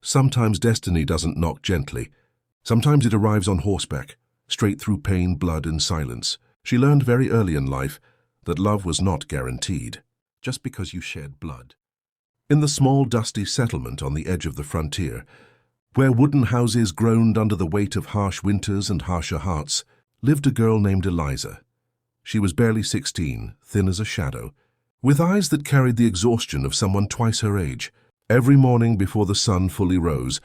Sometimes destiny doesn't knock gently. Sometimes it arrives on horseback, straight through pain, blood, and silence. She learned very early in life that love was not guaranteed, just because you shed blood. In the small, dusty settlement on the edge of the frontier, where wooden houses groaned under the weight of harsh winters and harsher hearts, lived a girl named Eliza. She was barely 16, thin as a shadow, with eyes that carried the exhaustion of someone twice her age. Every morning before the sun fully rose,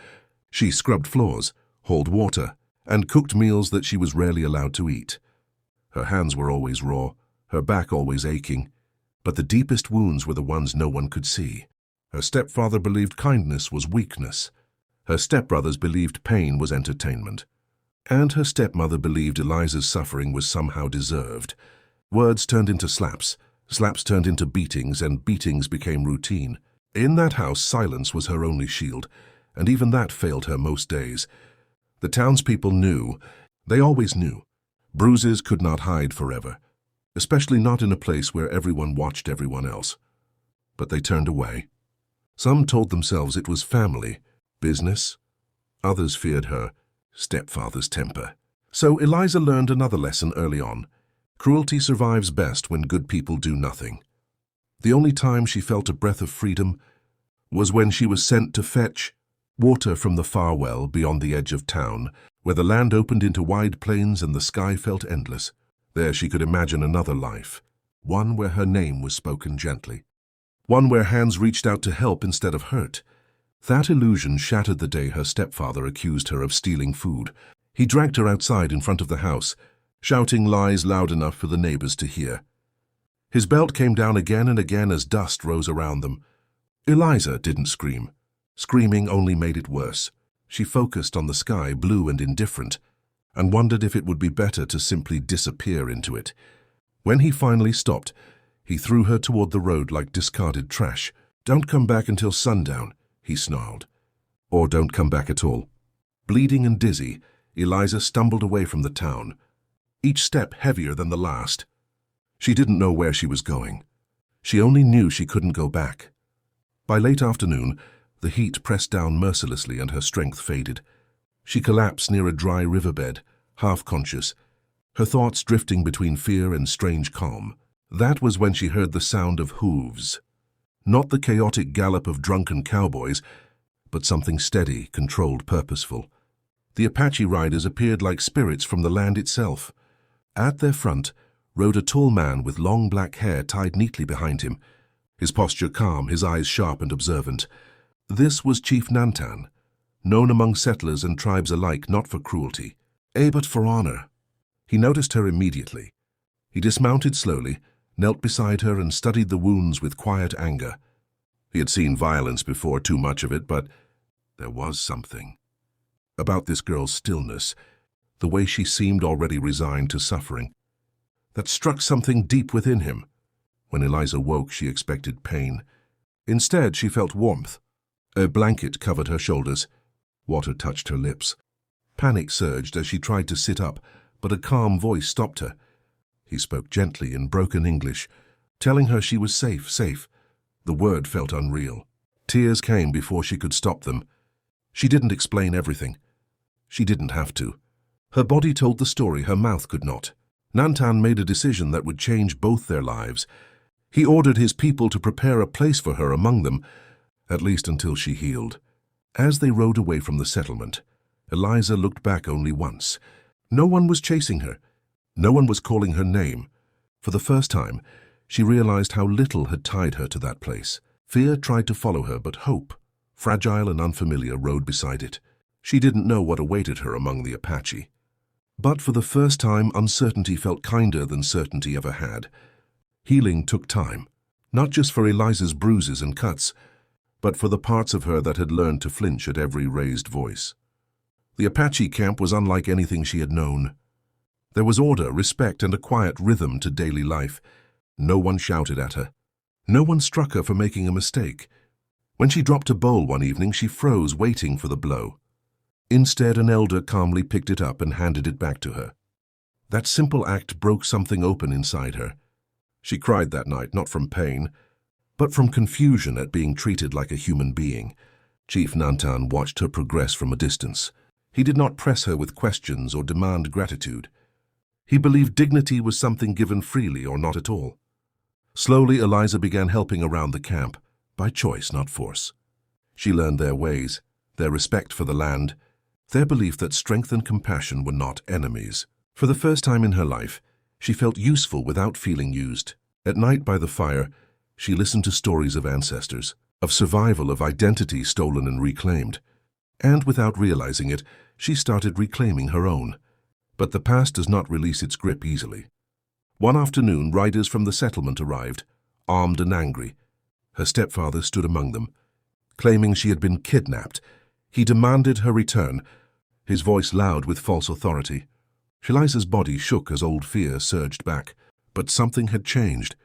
she scrubbed floors, hauled water, and cooked meals that she was rarely allowed to eat. Her hands were always raw, her back always aching, but the deepest wounds were the ones no one could see. Her stepfather believed kindness was weakness. Her stepbrothers believed pain was entertainment. And her stepmother believed Eliza's suffering was somehow deserved. Words turned into slaps, slaps turned into beatings, and beatings became routine. In that house, silence was her only shield, and even that failed her most days. The townspeople knew. They always knew. Bruises could not hide forever, especially not in a place where everyone watched everyone else. But they turned away. Some told themselves it was family, business. Others feared her stepfather's temper. So Eliza learned another lesson early on. Cruelty survives best when good people do nothing. The only time she felt a breath of freedom was when she was sent to fetch water from the far well beyond the edge of town, where the land opened into wide plains and the sky felt endless. There she could imagine another life, one where her name was spoken gently, one where hands reached out to help instead of hurt. That illusion shattered the day her stepfather accused her of stealing food. He dragged her outside in front of the house, shouting lies loud enough for the neighbors to hear. His belt came down again and again as dust rose around them. Eliza didn't scream. Screaming only made it worse. She focused on the sky, blue and indifferent, and wondered if it would be better to simply disappear into it. When he finally stopped, he threw her toward the road like discarded trash. "Don't come back until sundown," he snarled. "Or don't come back at all." Bleeding and dizzy, Eliza stumbled away from the town, each step heavier than the last. She didn't know where she was going. She only knew she couldn't go back. By late afternoon, the heat pressed down mercilessly and her strength faded. She collapsed near a dry riverbed, half conscious, her thoughts drifting between fear and strange calm. That was when she heard the sound of hooves. Not the chaotic gallop of drunken cowboys, but something steady, controlled, purposeful. The Apache riders appeared like spirits from the land itself. At their front rode a tall man with long black hair tied neatly behind him, his posture calm, his eyes sharp and observant. This was Chief Nantan, known among settlers and tribes alike not for cruelty, but for honor. He noticed her immediately. He dismounted slowly, knelt beside her and studied the wounds with quiet anger. He had seen violence before, too much of it, but there was something about this girl's stillness, the way she seemed already resigned to suffering, that struck something deep within him. When Eliza woke, she expected pain. Instead, she felt warmth. A blanket covered her shoulders. Water touched her lips. Panic surged as she tried to sit up, but a calm voice stopped her. He spoke gently in broken English, telling her she was safe, safe. The word felt unreal. Tears came before she could stop them. She didn't explain everything. She didn't have to. Her body told the story, her mouth could not. Nantan made a decision that would change both their lives. He ordered his people to prepare a place for her among them, at least until she healed. As they rode away from the settlement, Eliza looked back only once. No one was chasing her. No one was calling her name. For the first time, she realized how little had tied her to that place. Fear tried to follow her, but hope, fragile and unfamiliar, rode beside it. She didn't know what awaited her among the Apache. But for the first time, uncertainty felt kinder than certainty ever had. Healing took time, not just for Eliza's bruises and cuts, but for the parts of her that had learned to flinch at every raised voice. The Apache camp was unlike anything she had known. There was order, respect, and a quiet rhythm to daily life. No one shouted at her. No one struck her for making a mistake. When she dropped a bowl one evening, she froze, waiting for the blow. Instead, an elder calmly picked it up and handed it back to her. That simple act broke something open inside her. She cried that night, not from pain, but from confusion at being treated like a human being. Chief Nantan watched her progress from a distance. He did not press her with questions or demand gratitude. He believed dignity was something given freely or not at all. Slowly, Eliza began helping around the camp, by choice, not force. She learned their ways, their respect for the land, their belief that strength and compassion were not enemies. For the first time in her life, she felt useful without feeling used. At night by the fire, she listened to stories of ancestors, of survival, of identity stolen and reclaimed. And without realizing it, she started reclaiming her own. But the past does not release its grip easily. One afternoon, riders from the settlement arrived, armed and angry. Her stepfather stood among them. Claiming she had been kidnapped, he demanded her return, his voice loud with false authority. Eliza's body shook as old fear surged back, but something had changed.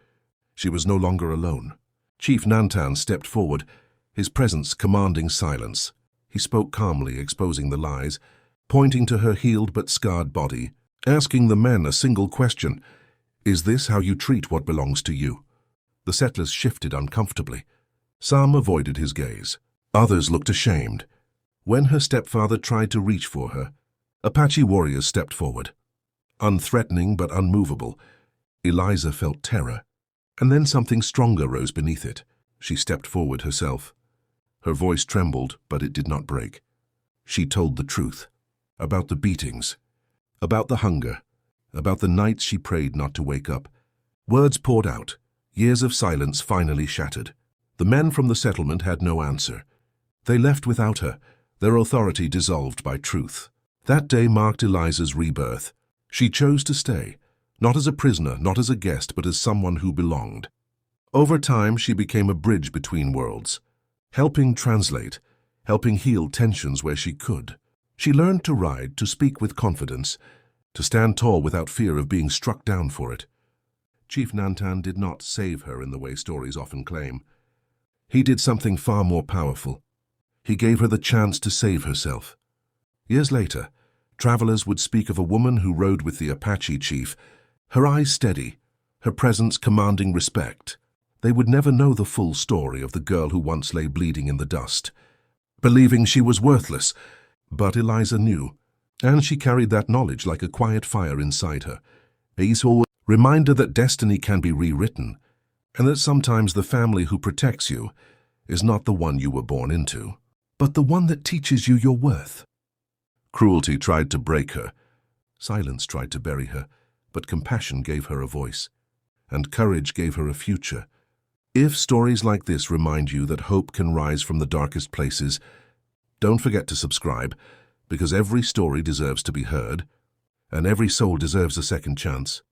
She was no longer alone. Chief Nantan stepped forward, his presence commanding silence. He spoke calmly, exposing the lies, pointing to her healed but scarred body, asking the men a single question: "Is this how you treat what belongs to you?" The settlers shifted uncomfortably. Some avoided his gaze. Others looked ashamed. When her stepfather tried to reach for her, Apache warriors stepped forward. Unthreatening but unmovable, Eliza felt terror, and then something stronger rose beneath it. She stepped forward herself. Her voice trembled, but it did not break. She told the truth, about the beatings, about the hunger, about the nights she prayed not to wake up. Words poured out, years of silence finally shattered. The men from the settlement had no answer. They left without her, their authority dissolved by truth. That day marked Eliza's rebirth. She chose to stay, not as a prisoner, not as a guest, but as someone who belonged. Over time, she became a bridge between worlds, helping translate, helping heal tensions where she could. She learned to ride, to speak with confidence, to stand tall without fear of being struck down for it. Chief Nantan did not save her in the way stories often claim. He did something far more powerful. He gave her the chance to save herself. Years later, travelers would speak of a woman who rode with the Apache chief, her eyes steady, her presence commanding respect. They would never know the full story of the girl who once lay bleeding in the dust, believing she was worthless. But Eliza knew, and she carried that knowledge like a quiet fire inside her. A reminder that destiny can be rewritten, and that sometimes the family who protects you is not the one you were born into, but the one that teaches you your worth. Cruelty tried to break her. Silence tried to bury her, but compassion gave her a voice, and courage gave her a future. If stories like this remind you that hope can rise from the darkest places, don't forget to subscribe, because every story deserves to be heard, and every soul deserves a second chance.